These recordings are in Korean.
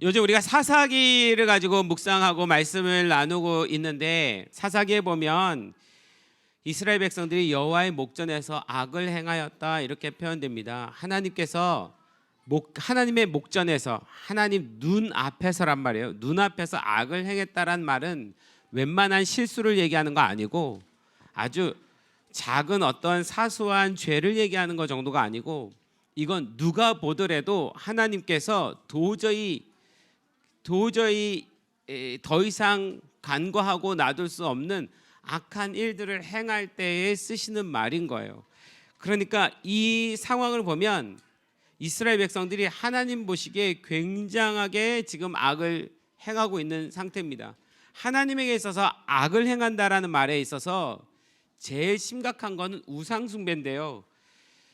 요즘 우리가 사사기를 가지고 묵상하고 말씀을 나누고 있는데, 사사기에 보면 이스라엘 백성들이 여호와의 목전에서 악을 행하였다 이렇게 표현됩니다. 하나님의 목전에서, 하나님 눈 앞에서란 말이에요. 눈 앞에서 악을 행했다란 말은 웬만한 실수를 얘기하는 거 아니고, 아주 작은 어떤 사소한 죄를 얘기하는 거 정도가 아니고, 이건 누가 보더라도 하나님께서 도저히 더 이상 간과하고 놔둘 수 없는 악한 일들을 행할 때에 쓰시는 말인 거예요. 그러니까 이 상황을 보면 이스라엘 백성들이 하나님 보시기에 굉장하게 지금 악을 행하고 있는 상태입니다. 하나님에게 있어서 악을 행한다라는 말에 있어서 제일 심각한 거는 우상 숭배인데요.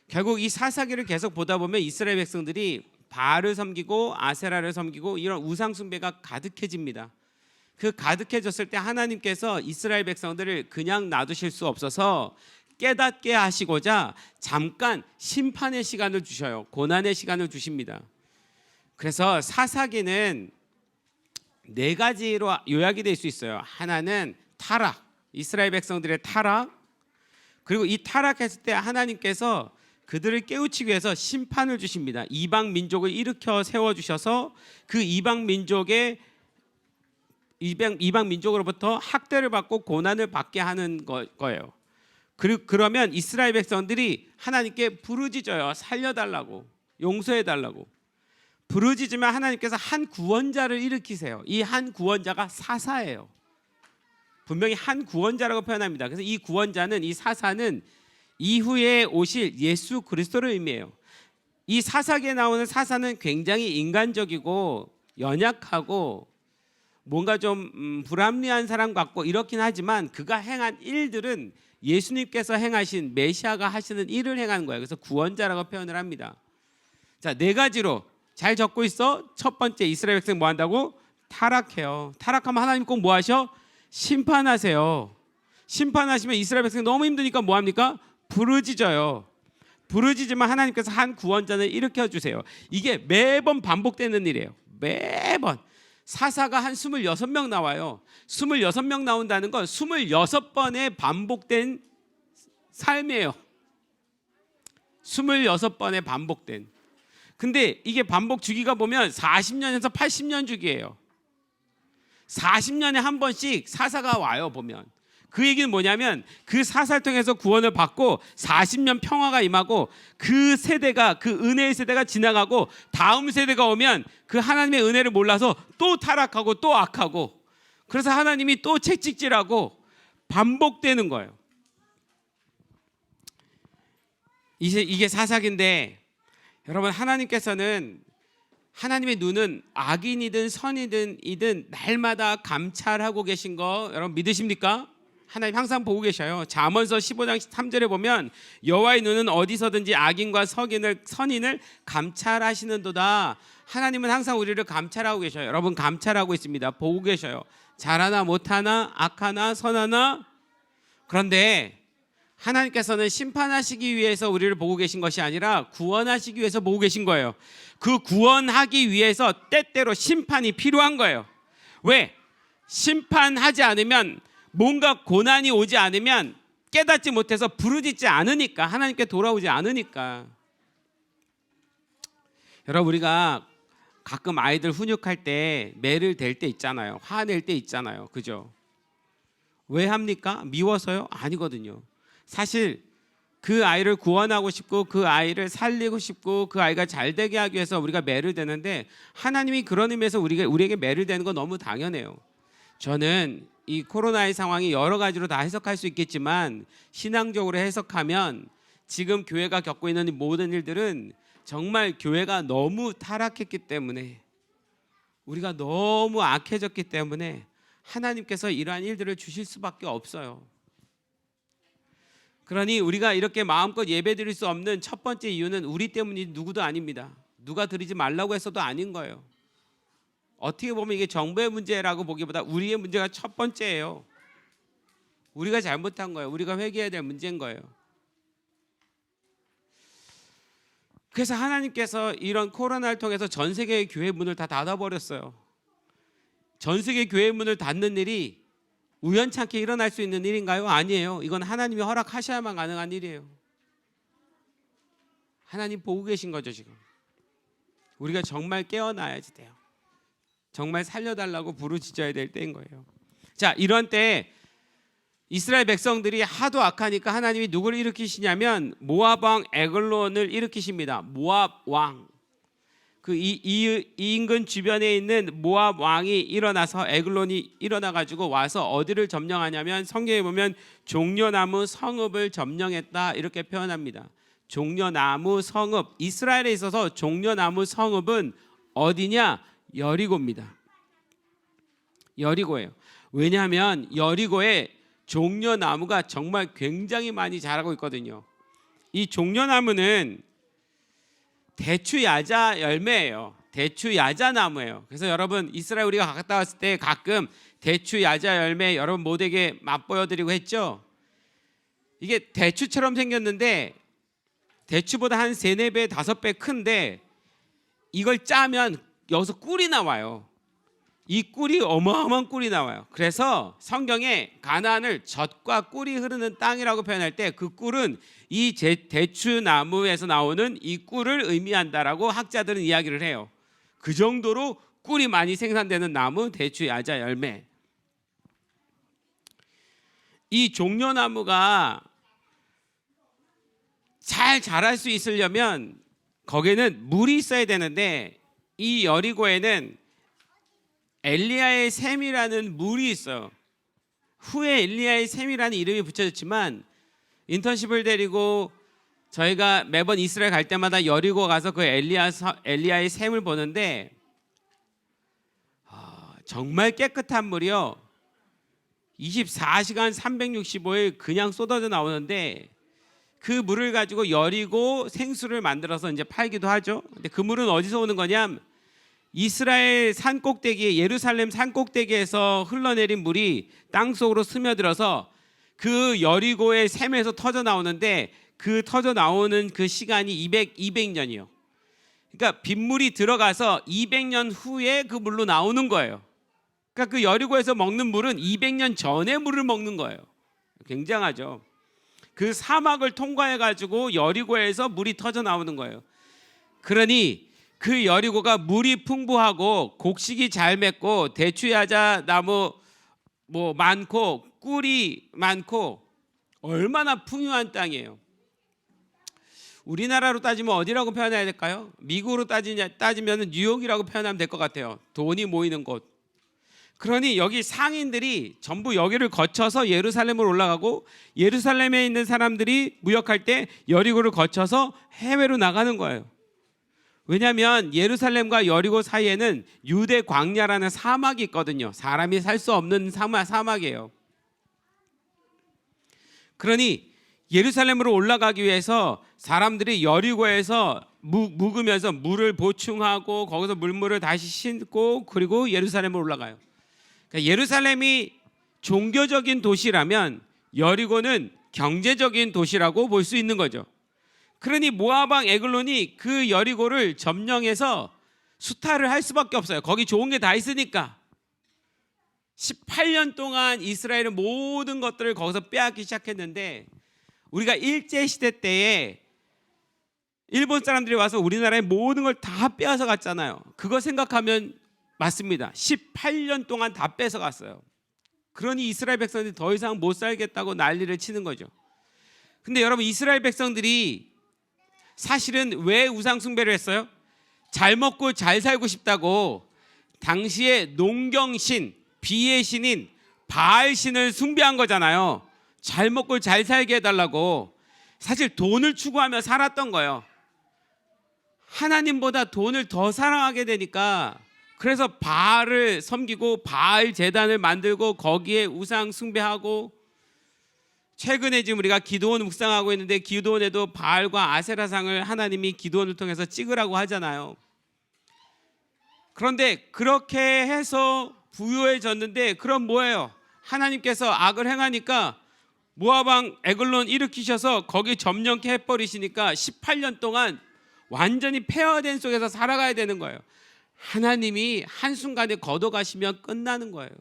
결국 이 사사기를 계속 보다 보면 이스라엘 백성들이 바알을 섬기고 아세라를 섬기고 이런 우상 숭배가 가득해집니다. 그 가득해졌을 때 하나님께서 이스라엘 백성들을 그냥 놔두실 수 없어서 깨닫게 하시고자 잠깐 심판의 시간을 주셔요. 고난의 시간을 주십니다. 그래서 사사기는 네 가지로 요약이 될 수 있어요. 하나는 타락, 이스라엘 백성들의 타락, 그리고 이 타락했을 때 하나님께서 그들을 깨우치기 위해서 심판을 주십니다. 이방 민족을 일으켜 세워주셔서 그 이방 민족으로부터 학대를 받고 고난을 받게 하는 거예요. 그러면 이스라엘 백성들이 하나님께 부르짖어요. 살려달라고, 용서해달라고. 부르짖으면 하나님께서 한 구원자를 일으키세요. 이 한 구원자가 사사예요. 분명히 한 구원자라고 표현합니다. 그래서 이 구원자는, 이 사사는 이후에 오실 예수 그리스도를 의미해요. 이 사사기에 나오는 사사는 굉장히 인간적이고 연약하고 뭔가 좀 불합리한 사람 같고 이렇긴 하지만 그가 행한 일들은 예수님께서 행하신, 메시아가 하시는 일을 행하는 거예요. 그래서 구원자라고 표현을 합니다. 자, 네 가지로 잘 적고 있어. 첫 번째, 이스라엘 백성 뭐 한다고? 타락해요. 타락하면 하나님 꼭 뭐 하셔? 심판하세요. 심판하시면 이스라엘 백성이 너무 힘드니까 뭐 합니까? 부르짖어요. 부르짖으면 하나님께서 한 구원자를 일으켜 주세요. 이게 매번 반복되는 일이에요. 매번. 사사가 한 26명 나와요. 26명 나온다는 건 26번의 반복된 삶이에요. 26번의 반복된. 근데 이게 반복 주기가 보면 40년에서 80년 주기예요. 40년에 한 번씩 사사가 와요. 보면 그 얘기는 뭐냐면 그 사사를 통해서 구원을 받고 40년 평화가 임하고 그 세대가, 그 은혜의 세대가 지나가고 다음 세대가 오면 그 하나님의 은혜를 몰라서 또 타락하고 또 악하고, 그래서 하나님이 또 채찍질하고 반복되는 거예요. 이게 사사기인데, 여러분, 하나님께서는, 하나님의 눈은 악인이든 선이든 날마다 감찰하고 계신 거 여러분 믿으십니까? 하나님 항상 보고 계셔요. 잠언서 15장 3절에 보면 여호와의 눈은 어디서든지 악인과 선인을 감찰하시는도다. 하나님은 항상 우리를 감찰하고 계셔요. 여러분, 감찰하고 있습니다. 보고 계셔요. 잘하나 못하나, 악하나 선하나. 그런데 하나님께서는 심판하시기 위해서 우리를 보고 계신 것이 아니라 구원하시기 위해서 보고 계신 거예요. 그 구원하기 위해서 때때로 심판이 필요한 거예요. 왜? 심판하지 않으면, 뭔가 고난이 오지 않으면 깨닫지 못해서 부르짖지 않으니까, 하나님께 돌아오지 않으니까. 여러분, 우리가 가끔 아이들 훈육할 때 매를 댈 때 있잖아요. 화낼 때 있잖아요. 그죠? 왜 합니까? 미워서요? 아니거든요. 사실 그 아이를 구원하고 싶고 그 아이를 살리고 싶고 그 아이가 잘 되게 하기 위해서 우리가 매를 대는데, 하나님이 그런 의미에서 우리에게 매를 대는 건 너무 당연해요. 저는 이 코로나의 상황이 여러 가지로 다 해석할 수 있겠지만, 신앙적으로 해석하면 지금 교회가 겪고 있는 모든 일들은 정말 교회가 너무 타락했기 때문에, 우리가 너무 악해졌기 때문에 하나님께서 이러한 일들을 주실 수밖에 없어요. 그러니 우리가 이렇게 마음껏 예배드릴 수 없는 첫 번째 이유는 우리 때문이 누구도 아닙니다. 누가 드리지 말라고 했어도 아닌 거예요. 어떻게 보면 이게 정부의 문제라고 보기보다 우리의 문제가 첫 번째예요. 우리가 잘못한 거예요. 우리가 회개해야 될 문제인 거예요. 그래서 하나님께서 이런 코로나를 통해서 전 세계의 교회 문을 다 닫아버렸어요. 전 세계 교회 문을 닫는 일이 우연찮게 일어날 수 있는 일인가요? 아니에요. 이건 하나님이 허락하셔야만 가능한 일이에요. 하나님 보고 계신 거죠 지금. 우리가 정말 깨어나야지 돼요. 정말 살려달라고 부르짖어야 될 때인 거예요. 자, 이런 때 이스라엘 백성들이 하도 악하니까 하나님이 누구를 일으키시냐면 모압 왕 에글론을 일으키십니다. 모압 왕. 이 인근 주변에 있는 모압 왕이 일어나서 에글론이 일어나 가지고 와서 어디를 점령하냐면 성경에 보면 종려나무 성읍을 점령했다 이렇게 표현합니다. 종려나무 성읍. 이스라엘에 있어서 종려나무 성읍은 어디냐? 여리고입니다. 여리고예요. 왜냐하면 여리고에 종려나무가 정말 굉장히 많이 자라고 있거든요. 이 종려나무는 대추야자 열매예요. 대추야자나무예요. 그래서 여러분 이스라엘 우리가 갔다 왔을 때 가끔 대추야자 열매 여러분 모두에게 맛보여드리고 했죠. 이게 대추처럼 생겼는데 대추보다 한 3, 4배, 5배 큰데 이걸 짜면 여기서 꿀이 나와요. 이 꿀이 어마어마한 꿀이 나와요. 그래서 성경에 가나안을 젖과 꿀이 흐르는 땅이라고 표현할 때 그 꿀은 이 대추나무에서 나오는 이 꿀을 의미한다라고 학자들은 이야기를 해요. 그 정도로 꿀이 많이 생산되는 나무 대추야자 열매. 이 종려나무가 잘 자랄 수 있으려면 거기에는 물이 있어야 되는데 이 여리고에는 엘리야의 샘이라는 물이 있어요. 후에 엘리야의 샘이라는 이름이 붙여졌지만 인턴십을 데리고 저희가 매번 이스라엘 갈 때마다 여리고 가서 그 엘리야의 샘을 보는데 정말 깨끗한 물이요. 24시간 365일 그냥 쏟아져 나오는데 그 물을 가지고 여리고 생수를 만들어서 이제 팔기도 하죠. 근데 그 물은 어디서 오는 거냐면 이스라엘 산 꼭대기에 예루살렘 산 꼭대기에서 흘러내린 물이 땅속으로 스며들어서 그 여리고의 샘에서 터져 나오는데 그 터져 나오는 그 시간이 200년이요. 그러니까 빗물이 들어가서 200년 후에 그 물로 나오는 거예요. 그러니까 그 여리고에서 먹는 물은 200년 전에 물을 먹는 거예요. 굉장하죠. 그 사막을 통과해 가지고 여리고에서 물이 터져 나오는 거예요. 그러니 그 여리고가 물이 풍부하고 곡식이 잘 맺고 대추야자 나무 많고 꿀이 많고 얼마나 풍요한 땅이에요. 우리나라로 따지면 어디라고 표현해야 될까요? 미국으로 따지면 뉴욕이라고 표현하면 될 것 같아요. 돈이 모이는 곳. 그러니 여기 상인들이 전부 여기를 거쳐서 예루살렘으로 올라가고 예루살렘에 있는 사람들이 무역할 때 여리고를 거쳐서 해외로 나가는 거예요. 왜냐하면 예루살렘과 여리고 사이에는 유대 광야라는 사막이 있거든요. 사람이 살 수 없는 사막이에요. 그러니 예루살렘으로 올라가기 위해서 사람들이 여리고에서 묵으면서 물을 보충하고 거기서 물물을 다시 싣고 그리고 예루살렘으로 올라가요. 그러니까 예루살렘이 종교적인 도시라면 여리고는 경제적인 도시라고 볼 수 있는 거죠. 그러니 모압 왕 에글론이 그 여리고를 점령해서 수탈을 할 수밖에 없어요. 거기 좋은 게 다 있으니까. 18년 동안 이스라엘은 모든 것들을 거기서 빼앗기 시작했는데 우리가 일제시대 때에 일본 사람들이 와서 우리나라의 모든 걸 다 빼앗아 갔잖아요. 그거 생각하면 맞습니다. 18년 동안 다 뺏어 갔어요. 그러니 이스라엘 백성들이 더 이상 못 살겠다고 난리를 치는 거죠. 근데 여러분 이스라엘 백성들이 사실은 왜 우상 숭배를 했어요? 잘 먹고 잘 살고 싶다고 당시에 농경신, 비의 신인 바알신을 숭배한 거잖아요. 잘 먹고 잘 살게 해달라고. 사실 돈을 추구하며 살았던 거예요. 하나님보다 돈을 더 사랑하게 되니까 그래서 바알을 섬기고 바알 제단을 만들고 거기에 우상 숭배하고 최근에 지금 우리가 기드온 묵상하고 있는데 기드온에도 바알과 아세라상을 하나님이 기드온을 통해서 찍으라고 하잖아요. 그런데 그렇게 해서 부유해졌는데 그럼 뭐예요? 하나님께서 악을 행하니까 모압 왕 에글론 일으키셔서 거기 점령케 해버리시니까 18년 동안 완전히 폐허된 속에서 살아가야 되는 거예요. 하나님이 한순간에 걷어가시면 끝나는 거예요.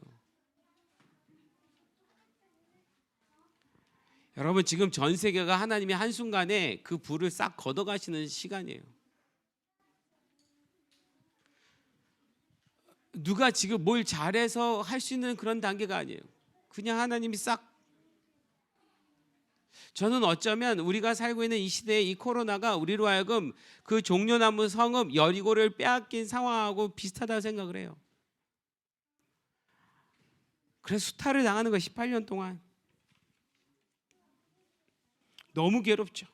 여러분, 지금 전 세계가 하나님이 한순간에 그 불을 싹 걷어가시는 시간이에요. 누가 지금 뭘 잘해서 할 수 있는 그런 단계가 아니에요. 그냥 하나님이 싹. 저는 어쩌면 우리가 살고 있는 이 시대에 이 코로나가 우리로 하여금 그 종려나무 성읍 여리고를 빼앗긴 상황하고 비슷하다고 생각을 해요. 그래서 수탈을 당하는 거 18년 동안 너무 괴롭죠.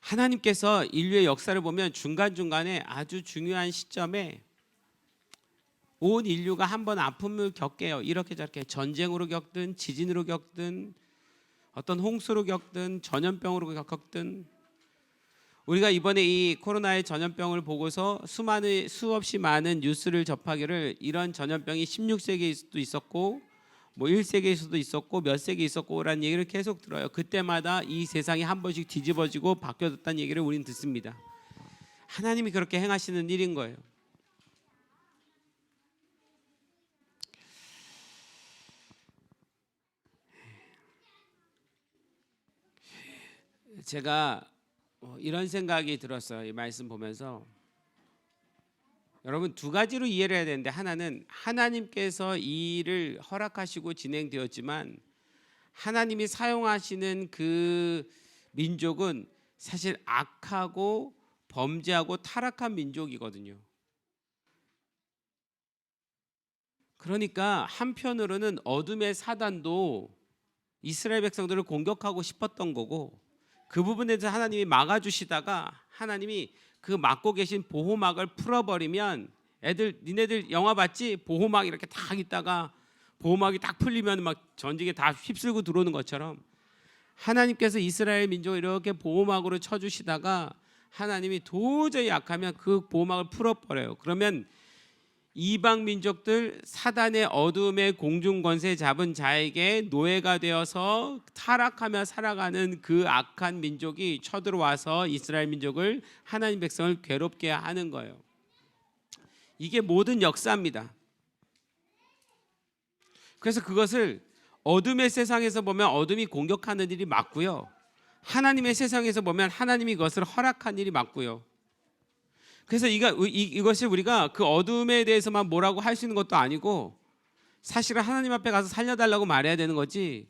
하나님께서 인류의 역사를 보면 중간중간에 아주 중요한 시점에 온 인류가 한번 아픔을 겪게요. 이렇게 저렇게 전쟁으로 겪든 지진으로 겪든 어떤 홍수로 겪든 전염병으로 겪든, 우리가 이번에 이 코로나의 전염병을 보고서 수없이 많은 뉴스를 접하기를 이런 전염병이 16세기일 수도 있었고 뭐 1세기일 수도 있었고 몇 세기 있었고라는 얘기를 계속 들어요. 그때마다 이 세상이 한 번씩 뒤집어지고 바뀌어졌다는 얘기를 우리는 듣습니다. 하나님이 그렇게 행하시는 일인 거예요. 제가 이런 생각이 들었어요. 이 말씀 보면서 여러분, 두 가지로 이해를 해야 되는데, 하나는 하나님께서 이 일을 허락하시고 진행되었지만 하나님이 사용하시는 그 민족은 사실 악하고 범죄하고 타락한 민족이거든요. 그러니까 한편으로는 어둠의 사단도 이스라엘 백성들을 공격하고 싶었던 거고, 그 부분에 대해서 하나님이 막아주시다가 하나님이 그 막고 계신 보호막을 풀어버리면, 니네들 영화 봤지? 보호막 이렇게 딱 있다가 보호막이 딱 풀리면 막 전쟁에 다 휩쓸고 들어오는 것처럼 하나님께서 이스라엘 민족을 이렇게 보호막으로 쳐주시다가 하나님이 도저히 약하면 그 보호막을 풀어버려요. 그러면 이방 민족들, 사단의 어둠의 공중 권세 잡은 자에게 노예가 되어서 타락하며 살아가는 그 악한 민족이 쳐들어와서 이스라엘 민족을, 하나님 백성을 괴롭게 하는 거예요. 이게 모든 역사입니다. 그래서 그것을 어둠의 세상에서 보면 어둠이 공격하는 일이 맞고요, 하나님의 세상에서 보면 하나님이 그것을 허락한 일이 맞고요. 그래서 이것을 우리가 그 어둠에 대해서만 뭐라고 할 수 있는 것도 아니고, 사실은 하나님 앞에 가서 살려달라고 말해야 되는 거지,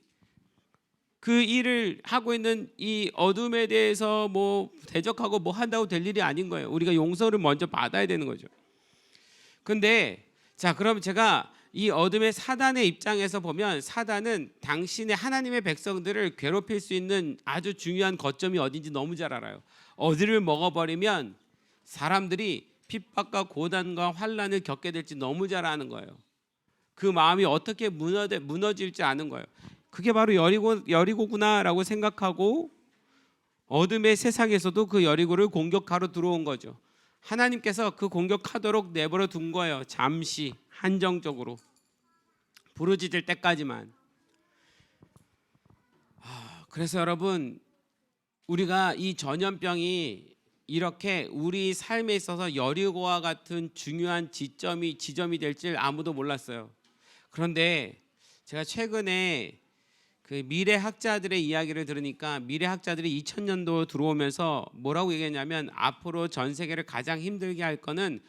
그 일을 하고 있는 이 어둠에 대해서 뭐 대적하고 뭐 한다고 될 일이 아닌 거예요. 우리가 용서를 먼저 받아야 되는 거죠. 근데 자, 그럼 제가 이 어둠의 사단의 입장에서 보면, 사단은 당신의 하나님의 백성들을 괴롭힐 수 있는 아주 중요한 거점이 어딘지 너무 잘 알아요. 어디를 먹어버리면 사람들이 핍박과 고난과 환난을 겪게 될지 너무 잘 아는 거예요. 그 마음이 어떻게 무너질지 아는 거예요. 그게 바로 여리고구나라고 생각하고 어둠의 세상에서도 그 여리고를 공격하러 들어온 거죠. 하나님께서 그 공격하도록 내버려 둔 거예요. 잠시 한정적으로 부르짖을 때까지만. 그래서 여러분, 우리가 이 전염병이 이렇게 우리 삶에 있어서 여리고와 같은 중요한 지점이 될 줄 아무도 몰랐어요. 그런데 제가 최근에 그 미래학자들의 이야기를 들으니까, 미래학자들이 2000년도 들어오면서 뭐라고 얘기했냐면, 앞으로 전 세계를 가장 힘들게 할 거는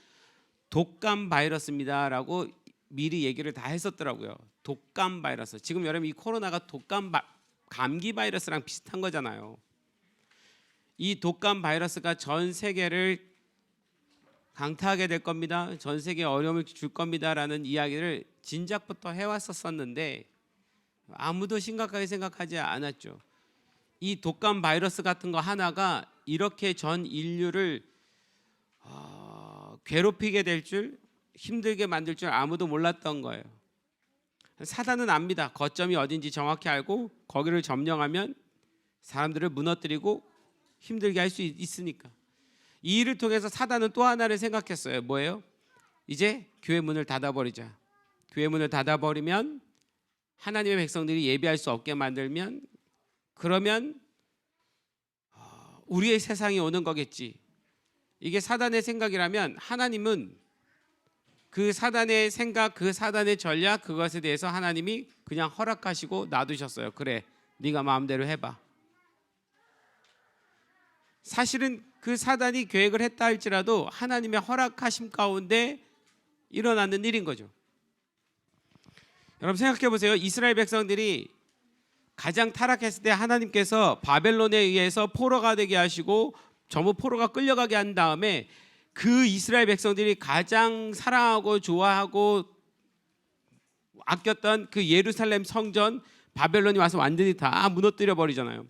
독감 바이러스입니다라고 미리 얘기를 다 했었더라고요. 독감 바이러스. 지금 여러분, 이 코로나가 감기 바이러스랑 비슷한 거잖아요. 이 독감 바이러스가 전 세계를 강타하게 될 겁니다. 전 세계에 어려움을 줄 겁니다라는 이야기를 진작부터 해왔었는데 아무도 심각하게 생각하지 않았죠. 이 독감 바이러스 같은 거 하나가 이렇게 전 인류를 괴롭히게 될 줄, 힘들게 만들 줄 아무도 몰랐던 거예요. 사단은 압니다. 거점이 어딘지 정확히 알고 거기를 점령하면 사람들을 무너뜨리고 힘들게 할 수 있으니까. 이 일을 통해서 사단은 또 하나를 생각했어요. 뭐예요? 이제 교회 문을 닫아버리자. 교회 문을 닫아버리면 하나님의 백성들이 예배할 수 없게 만들면 그러면 우리의 세상이 오는 거겠지. 이게 사단의 생각이라면 하나님은 그 사단의 생각, 그 사단의 전략, 그것에 대해서 하나님이 그냥 허락하시고 놔두셨어요. 그래, 네가 마음대로 해봐. 사실은 그 사단이 계획을 했다 할지라도 하나님의 허락하심 가운데 일어나는 일인 거죠. 여러분 생각해 보세요. 이스라엘 백성들이 가장 타락했을 때 하나님께서 바벨론에 의해서 포로가 되게 하시고 전부 포로가 끌려가게 한 다음에 그 이스라엘 백성들이 가장 사랑하고 좋아하고 아꼈던 그 예루살렘 성전 바벨론이 와서 완전히 다 무너뜨려 버리잖아요.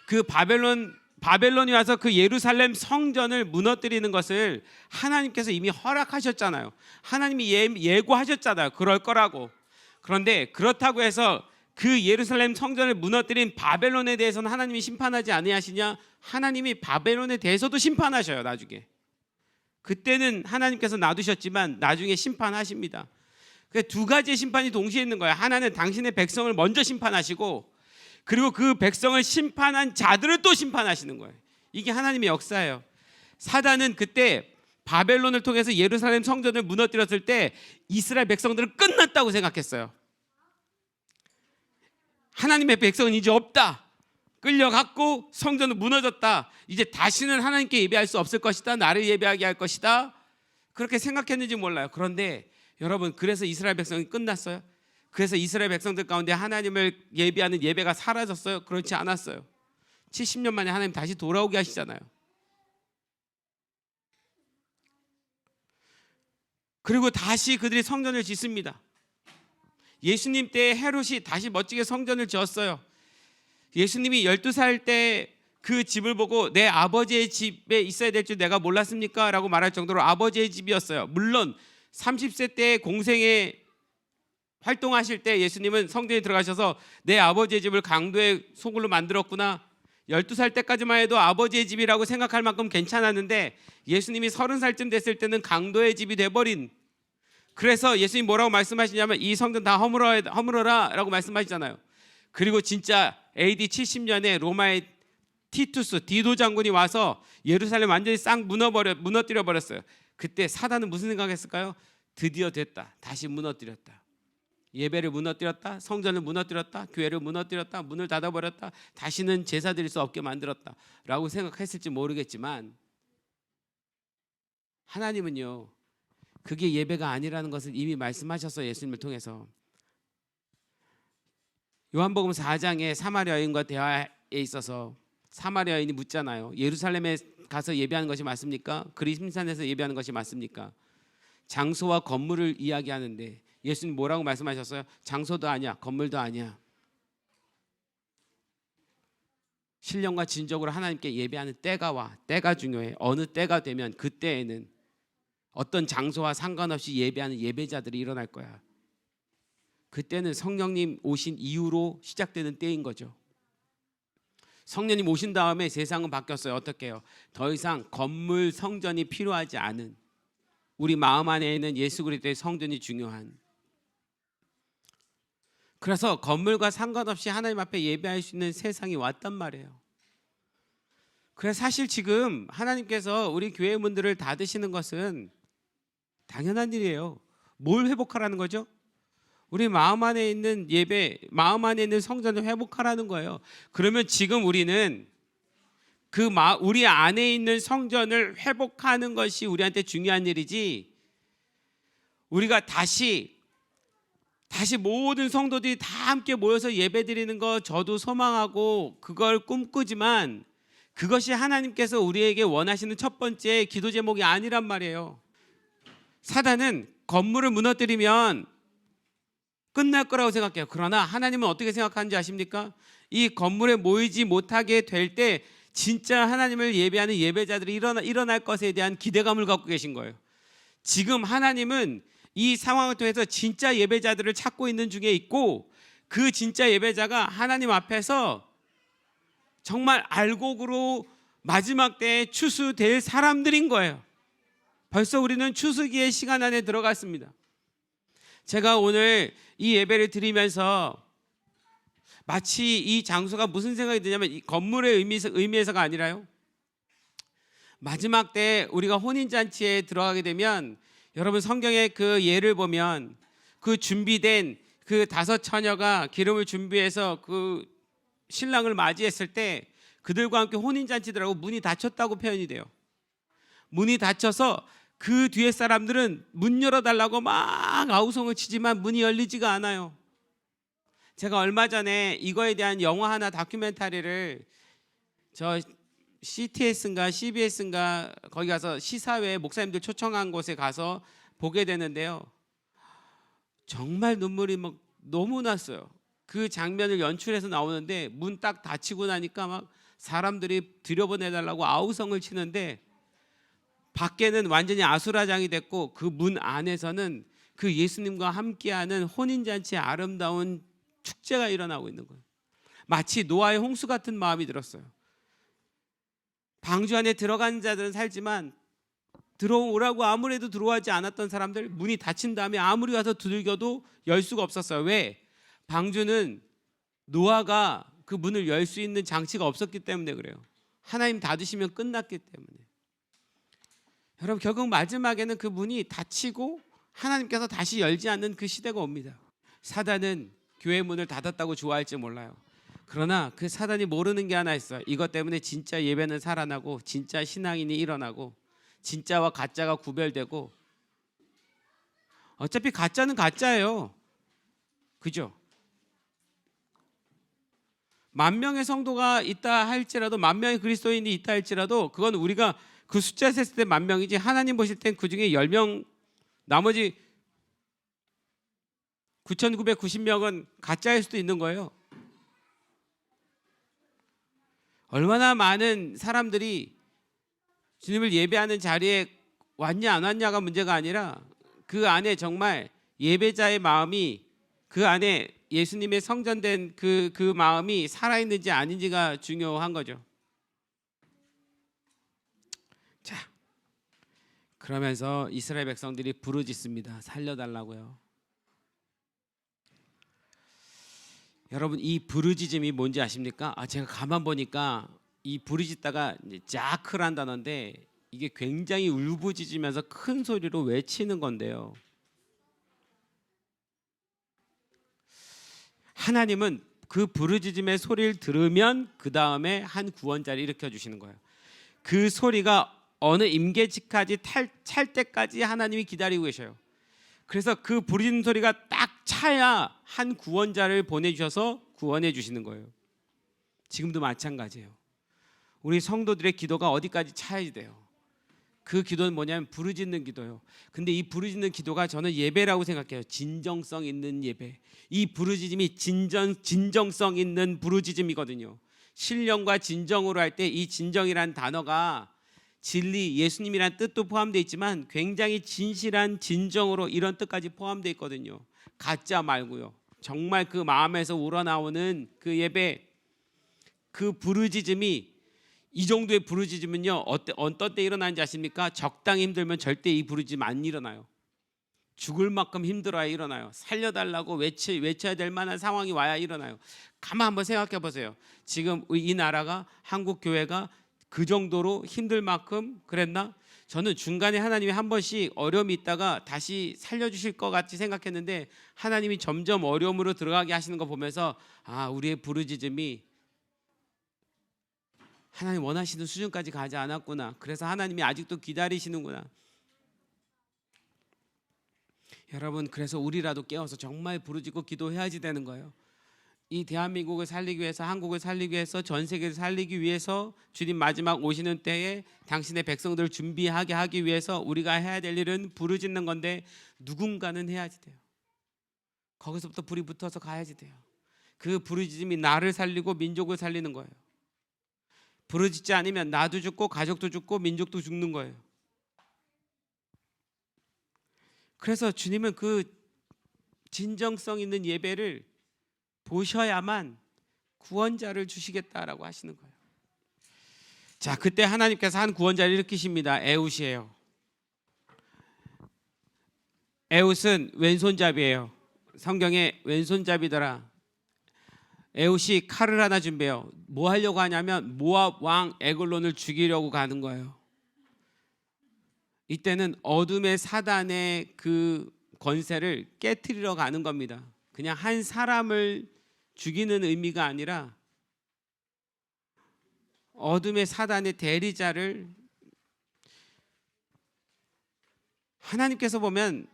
그 바벨론이 와서 그 예루살렘 성전을 무너뜨리는 것을 하나님께서 이미 허락하셨잖아요. 하나님이 예고하셨잖아요. 그럴 거라고. 그런데 그렇다고 해서 그 예루살렘 성전을 무너뜨린 바벨론에 대해서는 하나님이 심판하지 아니하시냐? 하나님이 바벨론에 대해서도 심판하셔요. 나중에. 그때는 하나님께서 놔두셨지만 나중에 심판하십니다. 두 가지의 심판이 동시에 있는 거예요. 하나는 당신의 백성을 먼저 심판하시고 그리고 그 백성을 심판한 자들을 또 심판하시는 거예요. 이게 하나님의 역사예요. 사단은 그때 바벨론을 통해서 예루살렘 성전을 무너뜨렸을 때 이스라엘 백성들은 끝났다고 생각했어요. 하나님의 백성은 이제 없다. 끌려갔고 성전은 무너졌다. 이제 다시는 하나님께 예배할 수 없을 것이다. 나를 예배하게 할 것이다. 그렇게 생각했는지 몰라요. 그런데 여러분, 그래서 이스라엘 백성이 끝났어요? 그래서 이스라엘 백성들 가운데 하나님을 예배하는 예배가 사라졌어요? 그렇지 않았어요. 70년 만에 하나님 다시 돌아오게 하시잖아요. 그리고 다시 그들이 성전을 짓습니다. 예수님 때 헤롯이 다시 멋지게 성전을 지었어요. 예수님이 12살 때 그 집을 보고 내 아버지의 집에 있어야 될 줄 내가 몰랐습니까? 라고 말할 정도로 아버지의 집이었어요. 물론 30세 때 공생에 활동하실 때 예수님은 성전에 들어가셔서 내 아버지의 집을 강도의 소굴로 만들었구나. 12살 때까지만 해도 아버지의 집이라고 생각할 만큼 괜찮았는데 예수님이 30살쯤 됐을 때는 강도의 집이 돼버린. 그래서 예수님 뭐라고 말씀하시냐면 이 성전 다 허물어라 라고 말씀하시잖아요. 그리고 진짜 AD 70년에 로마의 디도 장군이 와서 예루살렘 완전히 싹 무너뜨려 버렸어요. 그때 사단은 무슨 생각했을까요? 드디어 됐다. 다시 무너뜨렸다. 예배를 무너뜨렸다. 성전을 무너뜨렸다. 교회를 무너뜨렸다. 문을 닫아버렸다. 다시는 제사 드릴 수 없게 만들었다 라고 생각했을지 모르겠지만 하나님은요, 그게 예배가 아니라는 것을 이미 말씀하셨어요. 예수님을 통해서. 요한복음 4장에 사마리아 여인과 대화에 있어서 사마리아 여인이 묻잖아요. 예루살렘에 가서 예배하는 것이 맞습니까? 그리심산에서 예배하는 것이 맞습니까? 장소와 건물을 이야기하는데 예수님 뭐라고 말씀하셨어요? 장소도 아니야, 건물도 아니야. 신령과 진정으로 하나님께 예배하는 때가 와. 때가 중요해. 어느 때가 되면 그때에는 어떤 장소와 상관없이 예배하는 예배자들이 일어날 거야. 그때는 성령님 오신 이후로 시작되는 때인 거죠. 성령님 오신 다음에 세상은 바뀌었어요. 어떻게 해요? 더 이상 건물, 성전이 필요하지 않은, 우리 마음 안에 있는 예수 그리스도의 성전이 중요한. 그래서 건물과 상관없이 하나님 앞에 예배할 수 있는 세상이 왔단 말이에요. 그래서 사실 지금 하나님께서 우리 교회 문들을 닫으시는 것은 당연한 일이에요. 뭘 회복하라는 거죠? 우리 마음 안에 있는 예배, 마음 안에 있는 성전을 회복하라는 거예요. 그러면 지금 우리는 우리 안에 있는 성전을 회복하는 것이 우리한테 중요한 일이지, 우리가 다시 모든 성도들이 다 함께 모여서 예배드리는 거 저도 소망하고 그걸 꿈꾸지만 그것이 하나님께서 우리에게 원하시는 첫 번째 기도 제목이 아니란 말이에요. 사단은 건물을 무너뜨리면 끝날 거라고 생각해요. 그러나 하나님은 어떻게 생각하는지 아십니까? 이 건물에 모이지 못하게 될 때 진짜 하나님을 예배하는 예배자들이 일어날 것에 대한 기대감을 갖고 계신 거예요. 지금 하나님은 이 상황을 통해서 진짜 예배자들을 찾고 있는 중에 있고, 그 진짜 예배자가 하나님 앞에서 정말 알곡으로 마지막 때에 추수될 사람들인 거예요. 벌써 우리는 추수기의 시간 안에 들어갔습니다. 제가 오늘 이 예배를 드리면서 마치 이 장소가 무슨 생각이 드냐면 이 건물의 의미에서가 아니라요. 마지막 때 우리가 혼인잔치에 들어가게 되면 여러분 성경의 그 예를 보면 그 준비된 그 5 처녀가 기름을 준비해서 그 신랑을 맞이했을 때 그들과 함께 혼인잔치들하고 문이 닫혔다고 표현이 돼요. 문이 닫혀서 그 뒤에 사람들은 문 열어달라고 막 아우성을 치지만 문이 열리지가 않아요. 제가 얼마 전에 이거에 대한 영화 하나 다큐멘터리를 저 CTS인가 CBS인가 거기 가서 시사회 목사님들 초청한 곳에 가서 보게 되는데요. 정말 눈물이 막 너무 났어요. 그 장면을 연출해서 나오는데 문 딱 닫히고 나니까 막 사람들이 들여보내달라고 아우성을 치는데 밖에는 완전히 아수라장이 됐고 그 문 안에서는 그 예수님과 함께하는 혼인잔치의 아름다운 축제가 일어나고 있는 거예요. 마치 노아의 홍수 같은 마음이 들었어요. 방주 안에 들어간 자들은 살지만 들어오라고 아무래도 들어오지 않았던 사람들 문이 닫힌 다음에 아무리 와서 두들겨도 열 수가 없었어요. 왜? 방주는 노아가 그 문을 열 수 있는 장치가 없었기 때문에 그래요. 하나님 닫으시면 끝났기 때문에. 여러분 결국 마지막에는 그 문이 닫히고 하나님께서 다시 열지 않는 그 시대가 옵니다. 사단은 교회 문을 닫았다고 좋아할지 몰라요. 그러나 그 사단이 모르는 게 하나 있어요. 이것 때문에 진짜 예배는 살아나고 진짜 신앙인이 일어나고 진짜와 가짜가 구별되고 어차피 가짜는 가짜예요. 그죠? 10,000명의 성도가 있다 할지라도 10,000명의 그리스도인이 있다 할지라도 그건 우리가 그 숫자 셌을 때 10,000명이지 하나님 보실 땐 그중에 10명 나머지 9,990명은 가짜일 수도 있는 거예요. 얼마나 많은 사람들이 주님을 예배하는 자리에 왔냐 안 왔냐가 문제가 아니라 그 안에 정말 예배자의 마음이 그 안에 예수님의 성전된 그 마음이 살아있는지 아닌지가 중요한 거죠. 자, 그러면서 이스라엘 백성들이 부르짖습니다. 살려달라고요. 여러분 이 부르짖음이 뭔지 아십니까? 제가 가만 보니까 이 부르짖다가 자크란 단어인데 이게 굉장히 울부짖으면서 큰 소리로 외치는 건데요. 하나님은 그 부르짖음의 소리를 들으면 그 다음에 한 구원자를 일으켜 주시는 거예요. 그 소리가 어느 임계치까지 찰 때까지 하나님이 기다리고 계셔요. 그래서 그 부르짖는 소리가 딱 차야 한 구원자를 보내주셔서 구원해 주시는 거예요. 지금도 마찬가지예요. 우리 성도들의 기도가 어디까지 차야 돼요. 그 기도는 뭐냐면 부르짖는 기도예요. 근데 이 부르짖는 기도가 저는 예배라고 생각해요. 진정성 있는 예배. 이 부르짖음이 진정성 있는 부르짖음이거든요. 신령과 진정으로 할 때 이 진정이란 단어가 진리, 예수님이란 뜻도 포함되어 있지만 굉장히 진실한 진정으로 이런 뜻까지 포함되어 있거든요. 가짜 말고요. 정말 그 마음에서 우러나오는 그 예배, 그 부르짖음이 이 정도의 부르짖음은요 어떤 때 일어나는지 아십니까? 적당히 힘들면 절대 이 부르짖음 안 일어나요. 죽을 만큼 힘들어야 일어나요. 살려달라고 외쳐야 될 만한 상황이 와야 일어나요. 가만 한번 생각해 보세요. 지금 이 나라가 한국 교회가 그 정도로 힘들 만큼 그랬나? 저는 중간에 하나님이 한 번씩 어려움이 있다가 다시 살려주실 것 같이 생각했는데 하나님이 점점 어려움으로 들어가게 하시는 거 보면서 우리의 부르짖음이 하나님 원하시는 수준까지 가지 않았구나. 그래서 하나님이 아직도 기다리시는구나. 여러분 그래서 우리라도 깨어서 정말 부르짖고 기도해야지 되는 거예요. 이 대한민국을 살리기 위해서, 한국을 살리기 위해서, 전 세계를 살리기 위해서 주님 마지막 오시는 때에 당신의 백성들을 준비하게 하기 위해서 우리가 해야 될 일은 부르짖는 건데 누군가는 해야지 돼요. 거기서부터 불이 붙어서 가야지 돼요. 그 부르짖음이 나를 살리고 민족을 살리는 거예요. 부르짖지 않으면 나도 죽고 가족도 죽고 민족도 죽는 거예요. 그래서 주님은 그 진정성 있는 예배를 보셔야만 구원자를 주시겠다라고 하시는 거예요. 자, 그때 하나님께서 한 구원자를 일으키십니다. 에웃이에요. 에훗은 왼손잡이에요. 성경에 왼손잡이더라. 에훗이 칼을 하나 준비해요. 뭐 하려고 하냐면 모압 왕 에글론을 죽이려고 가는 거예요. 이때는 어둠의 사단의 그 권세를 깨트리러 가는 겁니다. 그냥 한 사람을 죽이는 의미가 아니라 어둠의 사단의 대리자를, 하나님께서 보면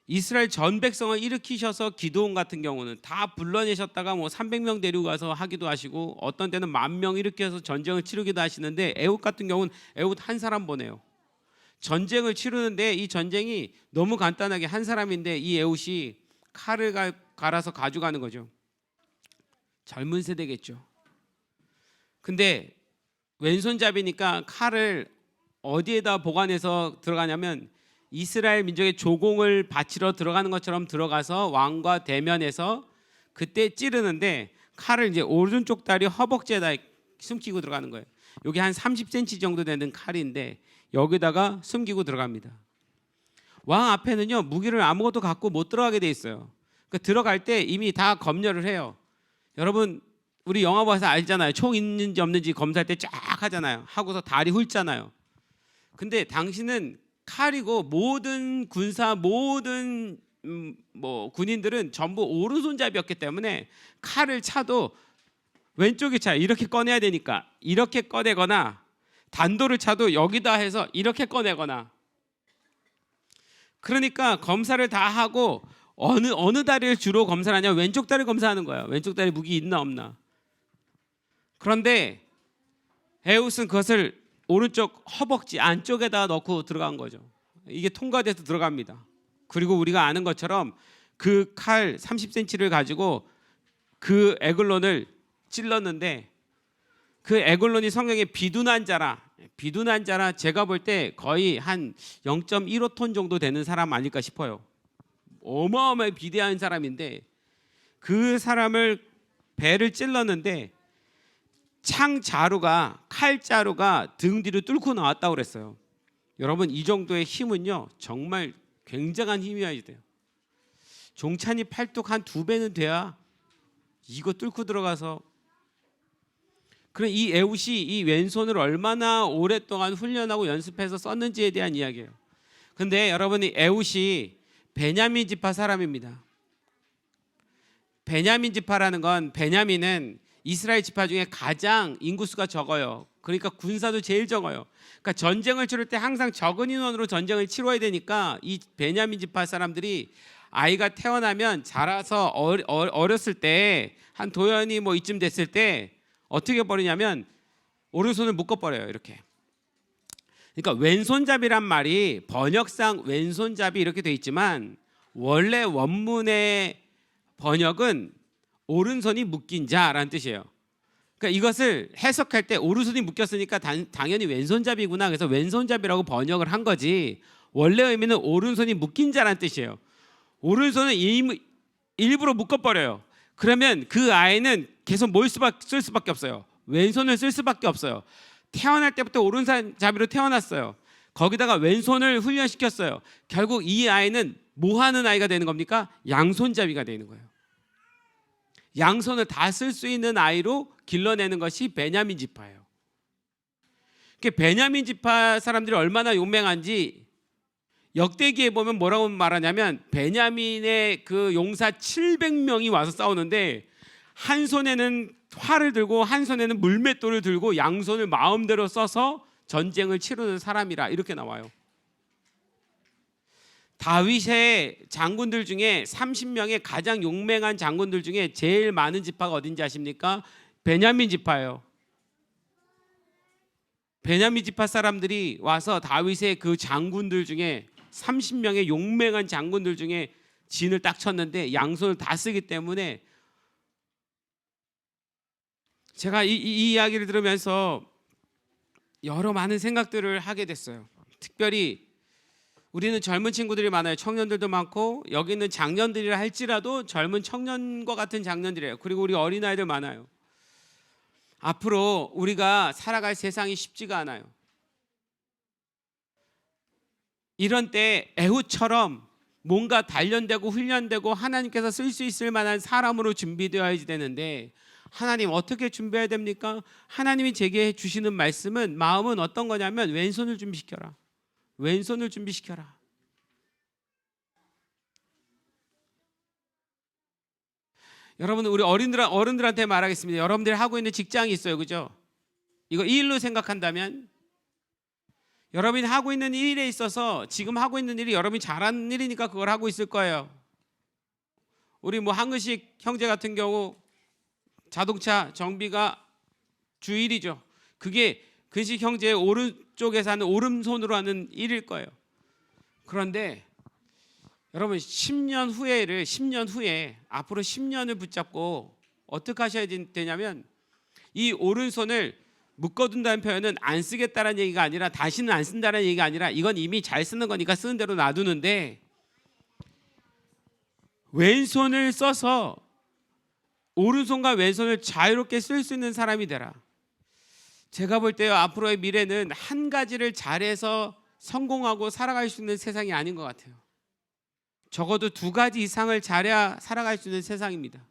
이스라엘 전 백성을 일으키셔서 기드온 같은 경우는 다 불러내셨다가 뭐 300명 데리고 가서 하기도 하시고 어떤 때는 10,000명 일으켜서 전쟁을 치르기도 하시는데, 에훗 같은 경우는 에훗 한 사람 보내요. 전쟁을 치르는데 이 전쟁이 너무 간단하게 한 사람인데 이 에훗이 칼을 갈아서 가져가는 거죠. 젊은 세대겠죠. 근데 왼손잡이니까 칼을 어디에다 보관해서 들어가냐면 이스라엘 민족의 조공을 바치러 들어가는 것처럼 들어가서 왕과 대면해서 그때 찌르는데, 칼을 이제 오른쪽 다리 허벅지에다 숨기고 들어가는 거예요. 여기 한 30cm 정도 되는 칼인데 여기다가 숨기고 들어갑니다. 왕 앞에는요 무기를 아무것도 갖고 못 들어가게 돼 있어요. 그러니까 들어갈 때 이미 다 검열을 해요. 여러분 우리 영화 봐서 알잖아요. 총 있는지 없는지 검사할 때 쫙 하잖아요. 하고서 다리 훑잖아요. 근데 당신은 칼이고 모든 군사 모든 뭐 군인들은 전부 오른손잡이였기 때문에 칼을 차도 왼쪽에 차요. 이렇게 꺼내야 되니까 이렇게 꺼내거나, 단도를 차도 여기다 해서 이렇게 꺼내거나. 그러니까 검사를 다 하고 어느 다리를 주로 검사를 하냐, 왼쪽 다리 검사하는 거예요. 왼쪽 다리 무기 있나 없나. 그런데 에훗은 그것을 오른쪽 허벅지 안쪽에다 넣고 들어간 거죠. 이게 통과돼서 들어갑니다. 그리고 우리가 아는 것처럼 그 칼 30cm를 가지고 그 에글론을 찔렀는데, 그 에글론이 성경에 비둔한 자라 제가 볼 때 거의 한 0.15톤 정도 되는 사람 아닐까 싶어요. 어마어마하게 비대한 사람인데 그 사람을 배를 찔렀는데 칼자루가 등 뒤로 뚫고 나왔다고 그랬어요. 여러분 이 정도의 힘은요 정말 굉장한 힘이어야 돼요. 종찬이 팔뚝 한 2배는 돼야 이거 뚫고 들어가서. 그럼 이 에훗이 이 왼손을 얼마나 오랫동안 훈련하고 연습해서 썼는지에 대한 이야기예요. 근데 여러분이 에훗이 베냐민 지파 사람입니다. 베냐민 지파라는 건, 베냐민은 이스라엘 지파 중에 가장 인구수가 적어요. 그러니까 군사도 제일 적어요. 그러니까 전쟁을 치를 때 항상 적은 인원으로 전쟁을 치러야 되니까 이 베냐민 지파 사람들이 아이가 태어나면 자라서 어렸을 때 한 도연이 뭐 이쯤 됐을 때 어떻게 버리냐면 오른손을 묶어버려요. 이렇게. 그러니까 왼손잡이란 말이 번역상 왼손잡이 이렇게 돼 있지만 원래 원문의 번역은 오른손이 묶인 자라는 뜻이에요. 그러니까 이것을 해석할 때 오른손이 묶였으니까 당연히 왼손잡이구나, 그래서 왼손잡이라고 번역을 한 거지, 원래 의미는 오른손이 묶인 자라는 뜻이에요. 오른손은 일부러 묶어버려요. 그러면 그 아이는 계속 쓸 수밖에 없어요. 왼손을 쓸 수밖에 없어요. 태어날 때부터 오른손잡이로 태어났어요. 거기다가 왼손을 훈련시켰어요. 결국 이 아이는 뭐 하는 아이가 되는 겁니까? 양손잡이가 되는 거예요. 양손을 다 쓸 수 있는 아이로 길러내는 것이 베냐민 지파예요. 베냐민 지파 사람들이 얼마나 용맹한지 역대기에 보면 뭐라고 말하냐면, 베냐민의 그 용사 700명이 와서 싸우는데 한 손에는 활을 들고 한 손에는 물맷돌을 들고 양손을 마음대로 써서 전쟁을 치르는 사람이라 이렇게 나와요. 다윗의 장군들 중에 30명의 가장 용맹한 장군들 중에 제일 많은 지파가 어딘지 아십니까? 베냐민 지파예요. 베냐민 지파 사람들이 와서 다윗의 그 장군들 중에 30명의 용맹한 장군들 중에 진을 딱 쳤는데 양손을 다 쓰기 때문에, 제가 이 이야기를 들으면서 여러 많은 생각들을 하게 됐어요. 특별히 우리는 젊은 친구들이 많아요. 청년들도 많고, 여기 있는 장년들이라 할지라도 젊은 청년과 같은 장년들이에요. 그리고 우리 어린아이들 많아요. 앞으로 우리가 살아갈 세상이 쉽지가 않아요. 이런 때 에훗처럼 뭔가 단련되고 훈련되고 하나님께서 쓸 수 있을 만한 사람으로 준비되어야지 되는데, 하나님 어떻게 준비해야 됩니까? 하나님이 제게 주시는 말씀은, 마음은 어떤 거냐면 왼손을 준비시켜라. 왼손을 준비시켜라. 여러분, 우리 어른들한테 말하겠습니다. 여러분들이 하고 있는 직장이 있어요, 그죠? 이거 일로 생각한다면, 여러분이 하고 있는 일에 있어서 지금 하고 있는 일이 여러분이 잘하는 일이니까 그걸 하고 있을 거예요. 우리 뭐 한근식 형제 같은 경우 자동차 정비가 주일이죠. 그게 근식 형제의 오른쪽에서 하는, 오른손으로 하는 일일 거예요. 그런데 여러분, 10년 후에 앞으로 10년을 붙잡고 어떻게 하셔야 되냐면, 이 오른손을 묶어둔다는 표현은 안 쓰겠다는 얘기가 아니라, 다시는 안 쓴다는 얘기가 아니라, 이건 이미 잘 쓰는 거니까 쓰는 대로 놔두는데, 왼손을 써서 오른손과 왼손을 자유롭게 쓸 수 있는 사람이 되라. 제가 볼 때요, 앞으로의 미래는 한 가지를 잘해서 성공하고 살아갈 수 있는 세상이 아닌 것 같아요. 적어도 2가지 이상을 잘해야 살아갈 수 있는 세상입니다.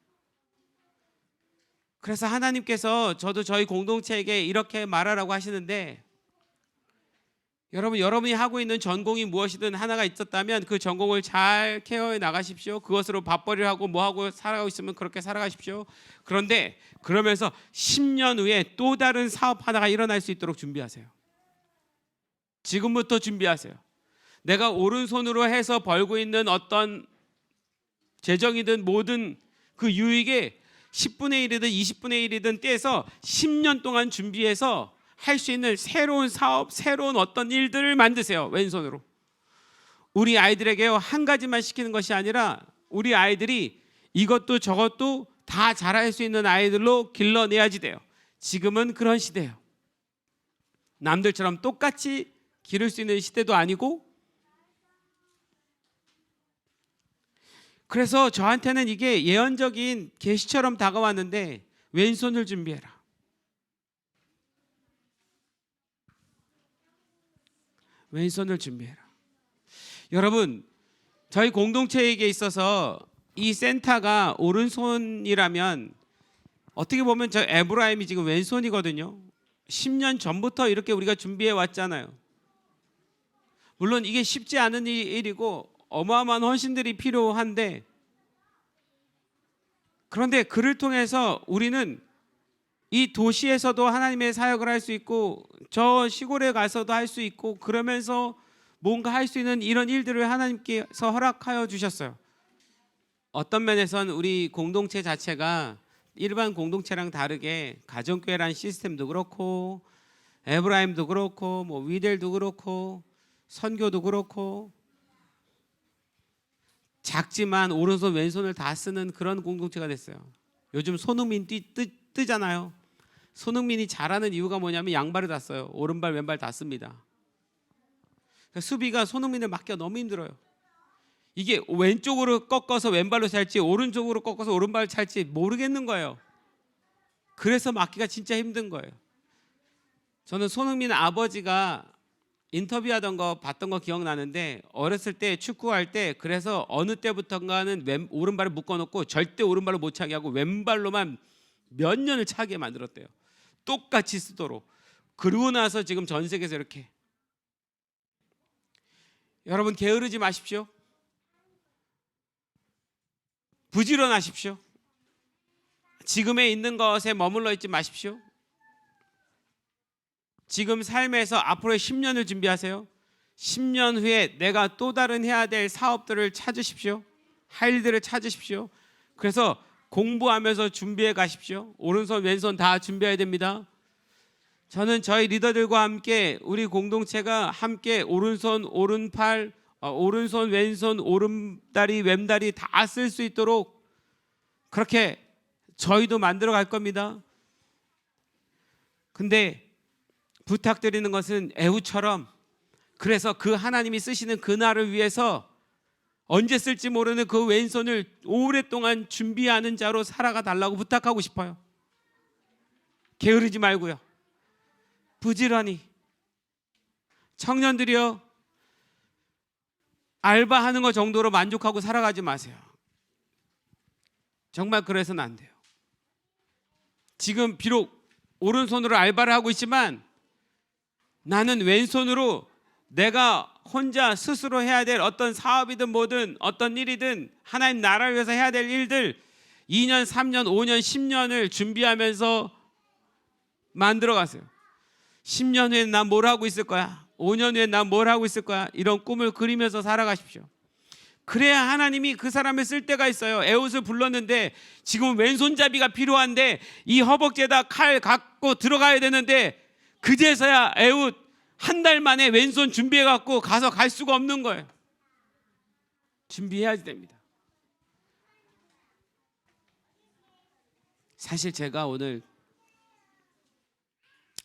그래서 하나님께서 저도 저희 공동체에게 이렇게 말하라고 하시는데, 여러분이 하고 있는 전공이 무엇이든 하나가 있었다면 그 전공을 잘 케어해 나가십시오. 그것으로 밥벌이를 하고 뭐하고 살아가고 있으면 그렇게 살아가십시오. 그런데 그러면서 10년 후에 또 다른 사업 하나가 일어날 수 있도록 준비하세요. 지금부터 준비하세요. 내가 오른손으로 해서 벌고 있는 어떤 재정이든 모든 그 유익의 10분의 1이든 20분의 1이든 떼서 10년 동안 준비해서 할 수 있는 새로운 사업, 새로운 어떤 일들을 만드세요. 왼손으로. 우리 아이들에게요, 한 가지만 시키는 것이 아니라, 우리 아이들이 이것도 저것도 다 잘할 수 있는 아이들로 길러내야지 돼요. 지금은 그런 시대예요. 남들처럼 똑같이 기를 수 있는 시대도 아니고, 그래서 저한테는 이게 예언적인 계시처럼 다가왔는데, 왼손을 준비해라. 왼손을 준비해라. 여러분, 저희 공동체에게 있어서 이 센터가 오른손이라면, 어떻게 보면 저 에브라임이 지금 왼손이거든요. 10년 전부터 이렇게 우리가 준비해 왔잖아요. 물론 이게 쉽지 않은 일이고 어마어마한 헌신들이 필요한데, 그런데 그를 통해서 우리는 이 도시에서도 하나님의 사역을 할 수 있고, 저 시골에 가서도 할 수 있고, 그러면서 뭔가 할 수 있는 이런 일들을 하나님께서 허락하여 주셨어요. 어떤 면에선 우리 공동체 자체가 일반 공동체랑 다르게, 가정교회라는 시스템도 그렇고, 에브라임도 그렇고, 뭐 위델도 그렇고, 선교도 그렇고, 작지만 오른손 왼손을 다 쓰는 그런 공동체가 됐어요. 요즘 손흥민 뜨잖아요. 손흥민이 잘하는 이유가 뭐냐면 양발을 다 써요. 오른발 왼발 다 씁니다. 수비가 손흥민을 막기가 너무 힘들어요. 이게 왼쪽으로 꺾어서 왼발로 찰지 오른쪽으로 꺾어서 오른발로 찰지 모르겠는 거예요. 그래서 막기가 진짜 힘든 거예요. 저는 손흥민 아버지가 인터뷰하던 거 봤던 거 기억나는데, 어렸을 때 축구할 때, 그래서 어느 때부턴가는 오른발을 묶어놓고 절대 오른발로 못 차게 하고 왼발로만 몇 년을 차게 만들었대요. 똑같이 쓰도록. 그러고 나서 지금 전 세계에서 이렇게. 여러분, 게으르지 마십시오. 부지런하십시오. 지금에 있는 것에 머물러 있지 마십시오. 지금 삶에서 앞으로의 10년을 준비하세요. 10년 후에 내가 또 다른 해야 될 사업들을 찾으십시오. 할 일들을 찾으십시오. 그래서 공부하면서 준비해 가십시오. 오른손 왼손 다 준비해야 됩니다. 저는 저희 리더들과 함께, 우리 공동체가 함께 오른손 오른팔, 오른손 왼손 오른다리 왼다리 다 쓸 수 있도록 그렇게 저희도 만들어 갈 겁니다. 근데 부탁드리는 것은 에후처럼, 그래서 그 하나님이 쓰시는 그날을 위해서 언제 쓸지 모르는 그 왼손을 오랫동안 준비하는 자로 살아가 달라고 부탁하고 싶어요. 게으르지 말고요. 부지런히. 청년들이요, 알바하는 것 정도로 만족하고 살아가지 마세요. 정말 그래서는 안 돼요. 지금 비록 오른손으로 알바를 하고 있지만 나는 왼손으로 내가 혼자 스스로 해야 될 어떤 사업이든 뭐든 어떤 일이든 하나님 나라를 위해서 해야 될 일들 2년, 3년, 5년, 10년을 준비하면서 만들어 가세요. 10년 후에 난 뭘 하고 있을 거야? 5년 후에 난 뭘 하고 있을 거야? 이런 꿈을 그리면서 살아가십시오. 그래야 하나님이 그 사람을 쓸 때가 있어요. 에훗을 불렀는데 지금 왼손잡이가 필요한데 이 허벅지에다 칼 갖고 들어가야 되는데 그제서야 에훗 한 달 만에 왼손 준비해 갖고 가서 갈 수가 없는 거예요. 준비해야 됩니다. 사실 제가 오늘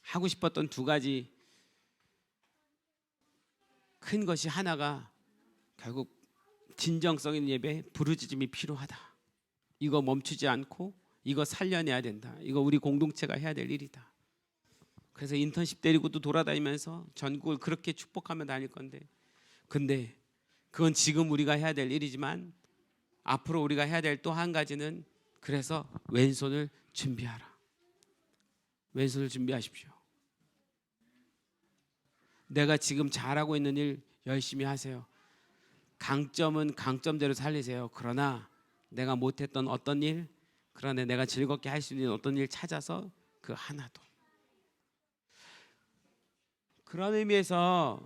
하고 싶었던 두 가지 큰 것이 하나가 결국 진정성 있는 예배, 부르짖음이 필요하다. 이거 멈추지 않고 이거 살려내야 된다. 이거 우리 공동체가 해야 될 일이다. 그래서 인턴십 데리고도 돌아다니면서 전국을 그렇게 축복하며 다닐 건데, 근데 그건 지금 우리가 해야 될 일이지만 앞으로 우리가 해야 될 또 한 가지는 그래서 왼손을 준비하라. 왼손을 준비하십시오. 내가 지금 잘하고 있는 일 열심히 하세요. 강점은 강점대로 살리세요. 그러나 내가 못했던 어떤 일, 그러나 내가 즐겁게 할 수 있는 어떤 일 찾아서 그 하나도. 그런 의미에서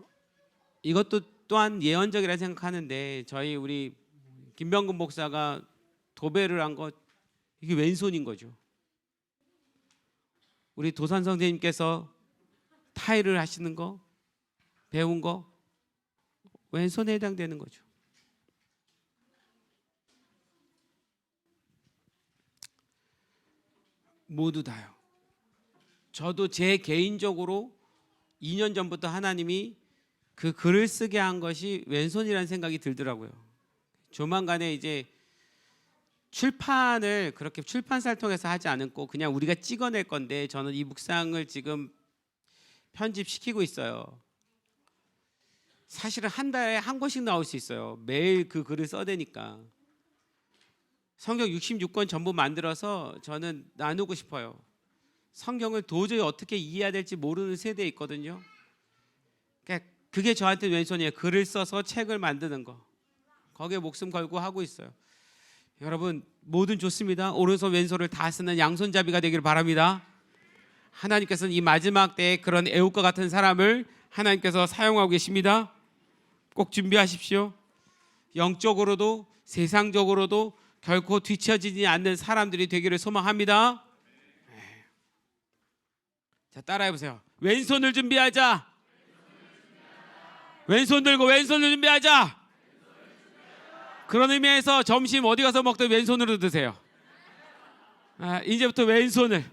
이것도 또한 예언적이라 생각하는데, 저희 우리 김병근 목사가 도배를 한 것, 이게 왼손인 거죠. 우리 도산 선생님께서 타일을 하시는 거, 배운 거 왼손에 해당되는 거죠. 모두 다요. 저도 제 개인적으로 2년 전부터 하나님이 그 글을 쓰게 한 것이 왼손이라는 생각이 들더라고요. 조만간에 이제 출판을 그렇게 출판사를 통해서 하지 않고 그냥 우리가 찍어낼 건데, 저는 이 묵상을 지금 편집시키고 있어요. 사실은 한 달에 한 권씩 나올 수 있어요. 매일 그 글을 써대니까. 성경 66권 전부 만들어서 저는 나누고 싶어요. 성경을 도저히 어떻게 이해해야 될지 모르는 세대에 있거든요. 그게 저한테 왼손이에요. 글을 써서 책을 만드는 거. 거기에 목숨 걸고 하고 있어요. 여러분, 뭐든 좋습니다. 오른손 왼손을 다 쓰는 양손잡이가 되기를 바랍니다. 하나님께서는 이 마지막 때에 그런 에훗과 같은 사람을 하나님께서 사용하고 계십니다. 꼭 준비하십시오. 영적으로도 세상적으로도 결코 뒤처지지 않는 사람들이 되기를 소망합니다. 자, 따라해보세요. 왼손을 준비하자. 왼손 들고 왼손을 준비하자. 그런 의미에서 점심 어디 가서 먹든 왼손으로 드세요. 이제부터 왼손을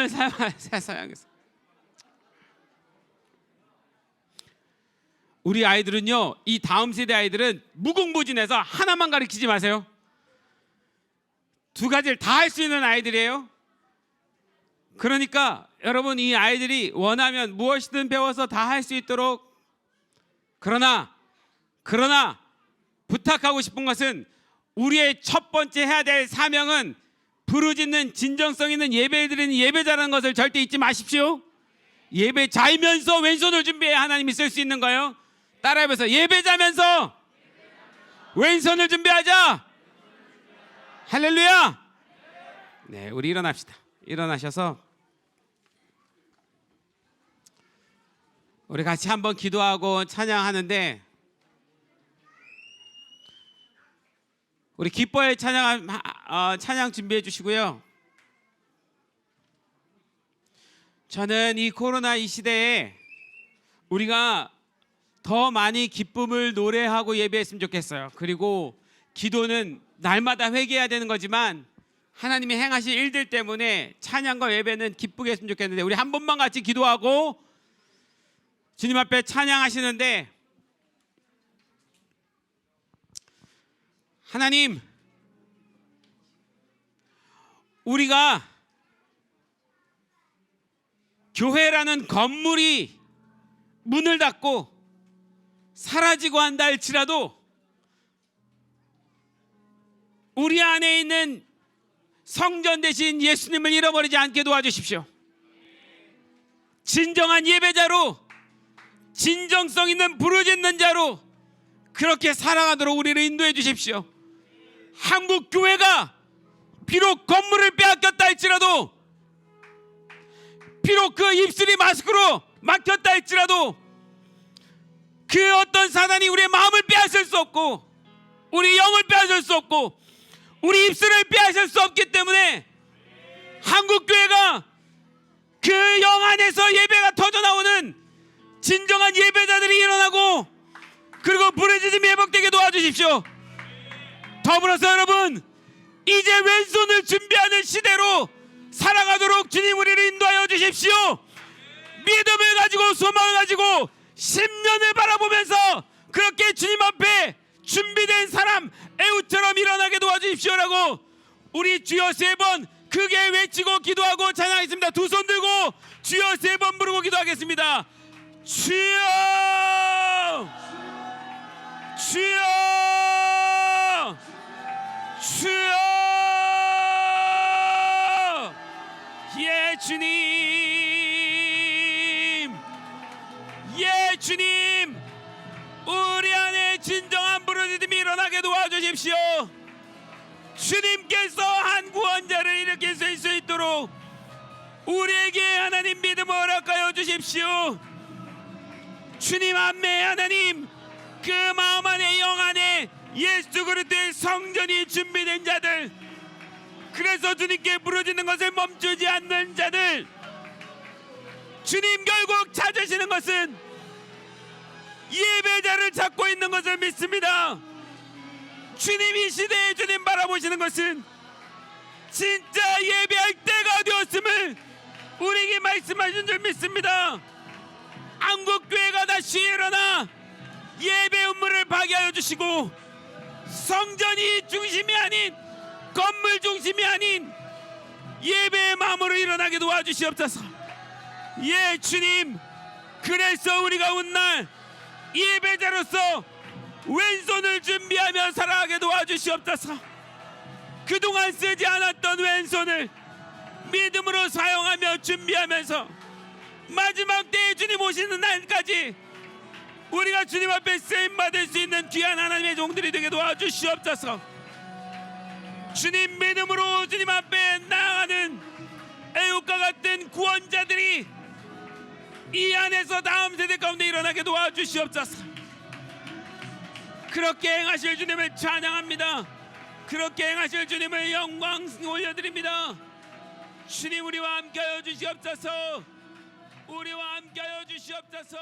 사용해서. 우리 아이들은요, 이 다음 세대 아이들은 무궁무진해서 하나만 가르치지 마세요. 두 가지를 다 할 수 있는 아이들이에요. 그러니까 여러분, 이 아이들이 원하면 무엇이든 배워서 다 할 수 있도록, 그러나 부탁하고 싶은 것은 우리의 첫 번째 해야 될 사명은 부르짖는 진정성 있는 예배 드리는 예배자라는 것을 절대 잊지 마십시오. 예배자이면서 왼손을 준비해 하나님이 쓸 수 있는 거예요. 따라해보세요. 예배자면서 왼손을 준비하자. 할렐루야. 네, 우리 일어납시다. 일어나셔서 우리 같이 한번 기도하고 찬양하는데, 우리 기뻐의 찬양 준비해 주시고요. 저는 이 코로나 이 시대에 우리가 더 많이 기쁨을 노래하고 예배했으면 좋겠어요. 그리고 기도는 날마다 회개해야 되는 거지만 하나님이 행하신 일들 때문에 찬양과 예배는 기쁘게 했으면 좋겠는데, 우리 한 번만 같이 기도하고 주님 앞에 찬양하시는데, 하나님, 우리가 교회라는 건물이 문을 닫고 사라지고 한다 할지라도 우리 안에 있는 성전 대신 예수님을 잃어버리지 않게 도와주십시오. 진정한 예배자로, 진정성 있는 부르짖는 자로 그렇게 살아가도록 우리를 인도해 주십시오. 한국 교회가 비록 건물을 빼앗겼다 할지라도, 비록 그 입술이 마스크로 막혔다 할지라도 그 어떤 사단이 우리의 마음을 빼앗을 수 없고, 우리 영을 빼앗을 수 없고, 우리 입술을 빼앗을 수 없기 때문에 한국교회가 그 영 안에서 예배가 터져나오는 진정한 예배자들이 일어나고, 그리고 부르짖음이 회복되게 도와주십시오. 더불어서 여러분, 이제 왼손을 준비하는 시대로 살아가도록 주님 우리를 인도하여 주십시오. 믿음을 가지고 소망을 가지고 10년을 바라보면서 그렇게 주님 앞에 준비된 사람 에웃처럼 일어나게 도와주십시오라고 우리 주여 3번 크게 외치고 기도하고 찬양하겠습니다. 두 손 들고 주여 3번 부르고 기도하겠습니다. 주여, 주여, 주여. 예 주님, 예 주님, 우리 안에 진정한 부르짖음이 일어나게 도와주십시오. 주님께서 한 구원자를 일으킬 수 있도록 우리에게 하나님 믿음을 허락하여 주십시오. 주님 안에 하나님, 그 마음 안에 영 안에 예수 그리스도의 성전이 준비된 자들, 그래서 주님께 부르짖는 것을 멈추지 않는 자들, 주님 결국 찾으시는 것은 예배자를 찾고 있는 것을 믿습니다. 주님 이 시대에 주님 바라보시는 것은 진짜 예배할 때가 되었음을 우리에게 말씀하신 줄 믿습니다. 한국교회가 다시 일어나 예배 음물을 파괴하여 주시고, 성전이 중심이 아닌, 건물 중심이 아닌 예배의 마음으로 일어나게 도와주시옵소서. 예 주님, 그래서 우리가 훗날 예배자로서 왼손을 준비하며 살아가게 도와주시옵소서. 그동안 쓰지 않았던 왼손을 믿음으로 사용하며 준비하면서 마지막 때에 주님 오시는 날까지 우리가 주님 앞에 쓰임받을 수 있는 귀한 하나님의 종들이 되게 도와주시옵소서. 주님 믿음으로 주님 앞에 나아가는 애국과 같은 구원자들이 이 안에서 다음 세대 가운데 일어나게 도와주시옵소서. 그렇게 행하실 주님을 찬양합니다. 그렇게 행하실 주님을 영광 올려드립니다. 주님 우리와 함께하여 주시옵소서. 우리와 함께하여 주시옵소서.